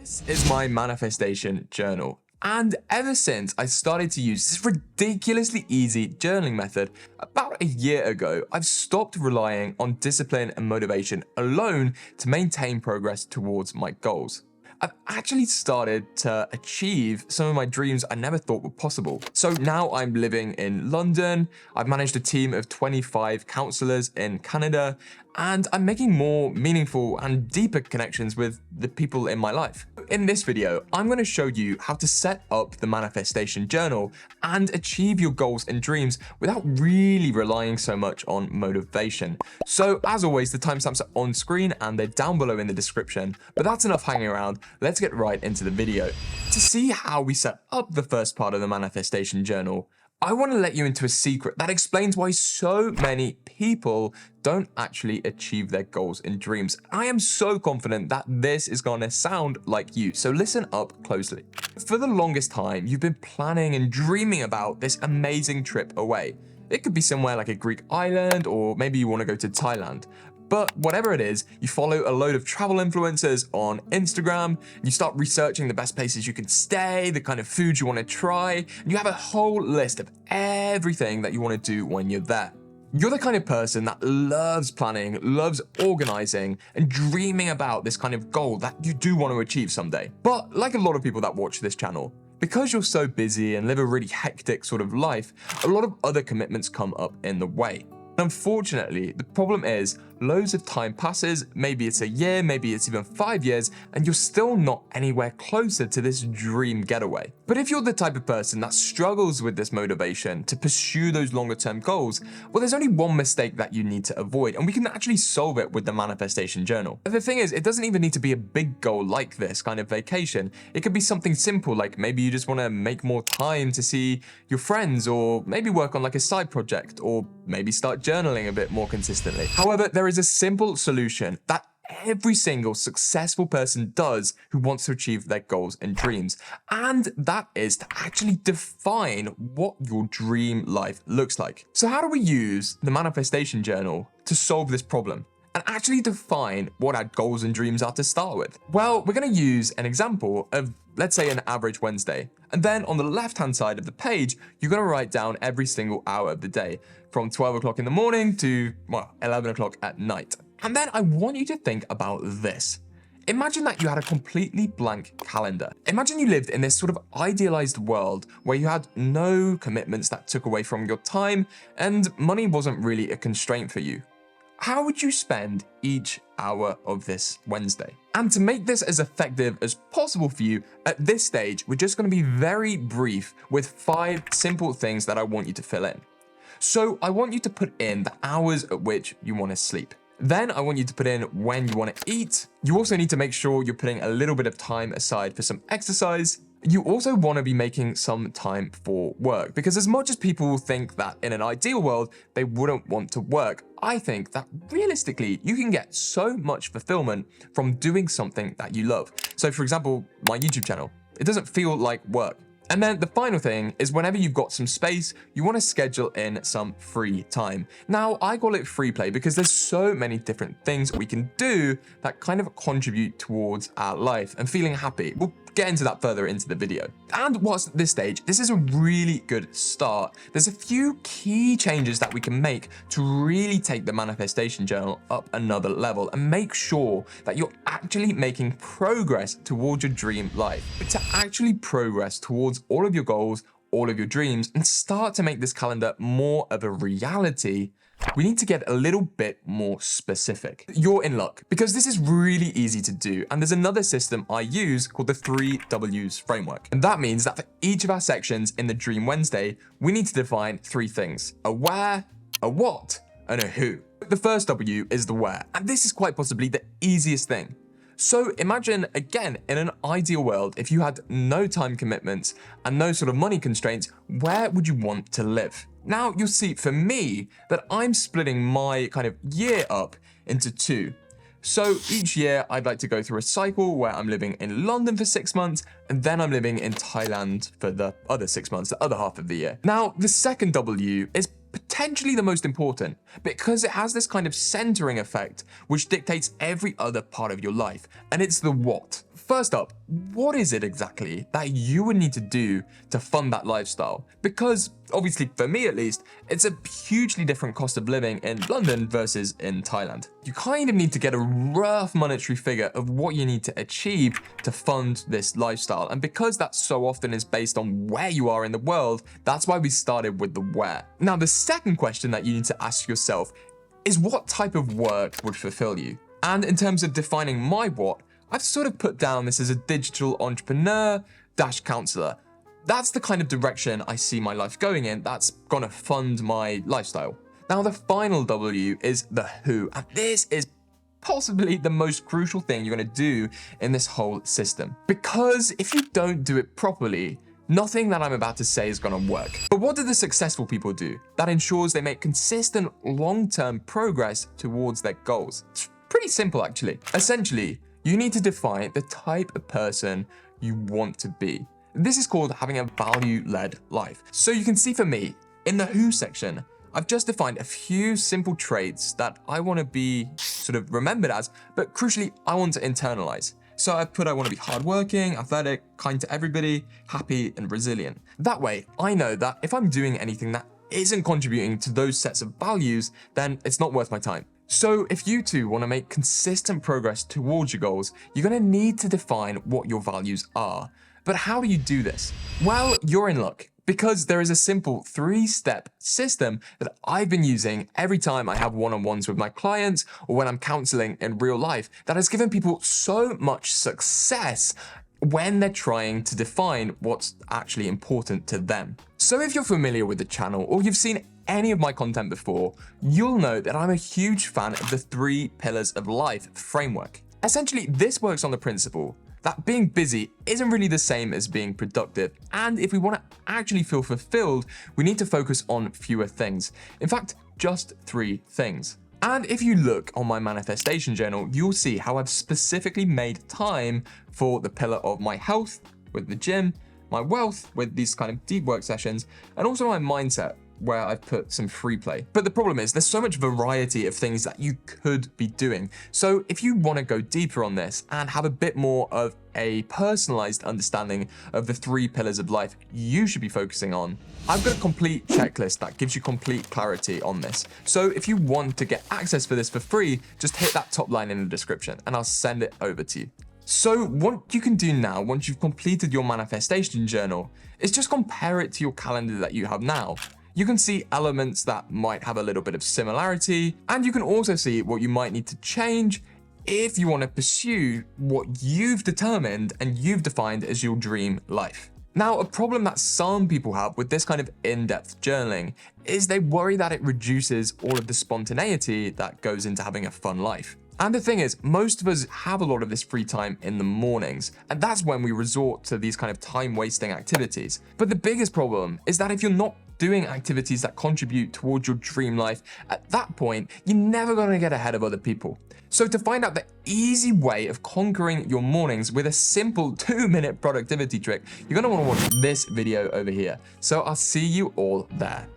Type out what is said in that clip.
This is my manifestation journal. And ever since I started to use this ridiculously easy journaling method about a year ago, I've stopped relying on discipline and motivation alone to maintain progress towards my goals. I've actually started to achieve some of my dreams I never thought were possible. So now I'm living in London, I've managed a team of 25 counselors in Canada, and I'm making more meaningful and deeper connections with the people in my life. In this video, I'm going to show you how to set up the manifestation journal and achieve your goals and dreams without really relying so much on motivation. So as always, the timestamps are on screen and they're down below in the description, but that's enough hanging around. Let's get right into the video. To see how we set up the first part of the manifestation journal, I want to let you into a secret that explains why so many people don't actually achieve their goals and dreams. I am so confident that this is going to sound like you, so listen up closely. For the longest time, you've been planning and dreaming about this amazing trip away. It could be somewhere like a Greek island, or maybe you want to go to Thailand. But whatever it is, you follow a load of travel influencers on Instagram, you start researching the best places you can stay, the kind of foods you want to try, and you have a whole list of everything that you want to do when you're there. You're the kind of person that loves planning, loves organizing, and dreaming about this kind of goal that you do want to achieve someday. But like a lot of people that watch this channel, because you're so busy and live a really hectic sort of life, a lot of other commitments come up in the way. Unfortunately, the problem is loads of time passes, maybe it's a year, maybe it's even 5 years, and you're still not anywhere closer to this dream getaway. But if you're the type of person that struggles with this motivation to pursue those longer term goals, well, there's only one mistake that you need to avoid, and we can actually solve it with the manifestation journal. But the thing is, it doesn't even need to be a big goal like this kind of vacation. It could be something simple, like maybe you just want to make more time to see your friends, or maybe work on like a side project, or maybe start journaling a bit more consistently. However, there is a simple solution that every single successful person does who wants to achieve their goals and dreams, and that is to actually define what your dream life looks like. So how do we use the manifestation journal to solve this problem and actually define what our goals and dreams are to start with? Well, we're going to use an example of, let's say, an average Wednesday. And then on the left-hand side of the page, you're going to write down every single hour of the day from 12 o'clock in the morning to, well, 11 o'clock at night. And then I want you to think about this. Imagine that you had a completely blank calendar. Imagine you lived in this sort of idealized world where you had no commitments that took away from your time and money wasn't really a constraint for you. How would you spend each hour of this Wednesday? And to make this as effective as possible for you, at this stage, we're just going to be very brief with 5 simple things that I want you to fill in. So I want you to put in the hours at which you want to sleep. Then I want you to put in when you want to eat. You also need to make sure you're putting a little bit of time aside for some exercise. You also want to be making some time for work, because as much as people think that in an ideal world, they wouldn't want to work, I think that realistically, you can get so much fulfillment from doing something that you love. So for example, my YouTube channel, it doesn't feel like work. And then the final thing is whenever you've got some space, you want to schedule in some free time. Now, I call it free play because there's so many different things we can do that kind of contribute towards our life and feeling happy. We'll get into that further into the video. And whilst at this stage, this is a really good start. There's a few key changes that we can make to really take the manifestation journal up another level and make sure that you're actually making progress towards your dream life. But to actually progress towards all of your goals, all of your dreams, and start to make this calendar more of a reality, we need to get a little bit more specific. You're in luck because this is really easy to do, and there's another system I use called the 3 W's framework. And that means that for each of our sections in the Dream Wednesday, we need to define 3 things: a where, a what, and a who. The first W is the where, and this is quite possibly the easiest thing. So imagine, again, in an ideal world, if you had no time commitments and no sort of money constraints, where would you want to live? Now, you'll see for me that I'm splitting my kind of year up into 2. So each year I'd like to go through a cycle where I'm living in London for 6 months, and then I'm living in Thailand for the other 6 months, the other half of the year. Now, the second W is potentially the most important because it has this kind of centering effect which dictates every other part of your life, and it's the what. first up, what is it exactly that you would need to do to fund that lifestyle? Because obviously, for me at least, it's a hugely different cost of living in London versus in Thailand. You kind of need to get a rough monetary figure of what you need to achieve to fund this lifestyle. And because that so often is based on where you are in the world, that's why we started with the where. Now, the second question that you need to ask yourself is what type of work would fulfill you? And in terms of defining my what, I've sort of put down this as a digital entrepreneur / counselor. That's the kind of direction I see my life going in that's gonna fund my lifestyle. Now, the final W is the who, and this is possibly the most crucial thing you're gonna do in this whole system. Because if you don't do it properly, nothing that I'm about to say is gonna work. But what do the successful people do that ensures they make consistent long-term progress towards their goals? It's pretty simple, actually. Essentially, you need to define the type of person you want to be. This is called having a value-led life. So you can see for me, in the who section, I've just defined a few simple traits that I want to be sort of remembered as, but crucially, I want to internalize. So I want to be hardworking, athletic, kind to everybody, happy, and resilient. That way, I know that if I'm doing anything that isn't contributing to those sets of values, then it's not worth my time. So if you too want to make consistent progress towards your goals, you're going to need to define what your values are. But how do you do this? Well, you're in luck, because there is a simple 3-step system that I've been using every time I have one-on-ones with my clients or when I'm counseling in real life that has given people so much success when they're trying to define what's actually important to them. So if you're familiar with the channel or you've seen any of my content before, you'll know that I'm a huge fan of the 3 pillars of life framework. Essentially, this works on the principle that being busy isn't really the same as being productive. And if we want to actually feel fulfilled, we need to focus on fewer things. In fact, just 3 things. And if you look on my manifestation journal, you'll see how I've specifically made time for the pillar of my health with the gym, my wealth with these kind of deep work sessions, and also my mindset, where I've put some free play. But the problem is there's so much variety of things that you could be doing. So if you want to go deeper on this and have a bit more of a personalized understanding of the 3 pillars of life you should be focusing on, I've got a complete checklist that gives you complete clarity on this. So if you want to get access for this for free, just hit that top line in the description and I'll send it over to you. So what you can do now, once you've completed your manifestation journal, is just compare it to your calendar that you have now. You can see elements that might have a little bit of similarity, and you can also see what you might need to change if you want to pursue what you've determined and you've defined as your dream life. Now, a problem that some people have with this kind of in-depth journaling is they worry that it reduces all of the spontaneity that goes into having a fun life. And the thing is, most of us have a lot of this free time in the mornings, and that's when we resort to these kind of time-wasting activities. But the biggest problem is that if you're not doing activities that contribute towards your dream life, at that point, you're never going to get ahead of other people. So to find out the easy way of conquering your mornings with a simple 2-minute productivity trick, you're going to want to watch this video over here. So I'll see you all there.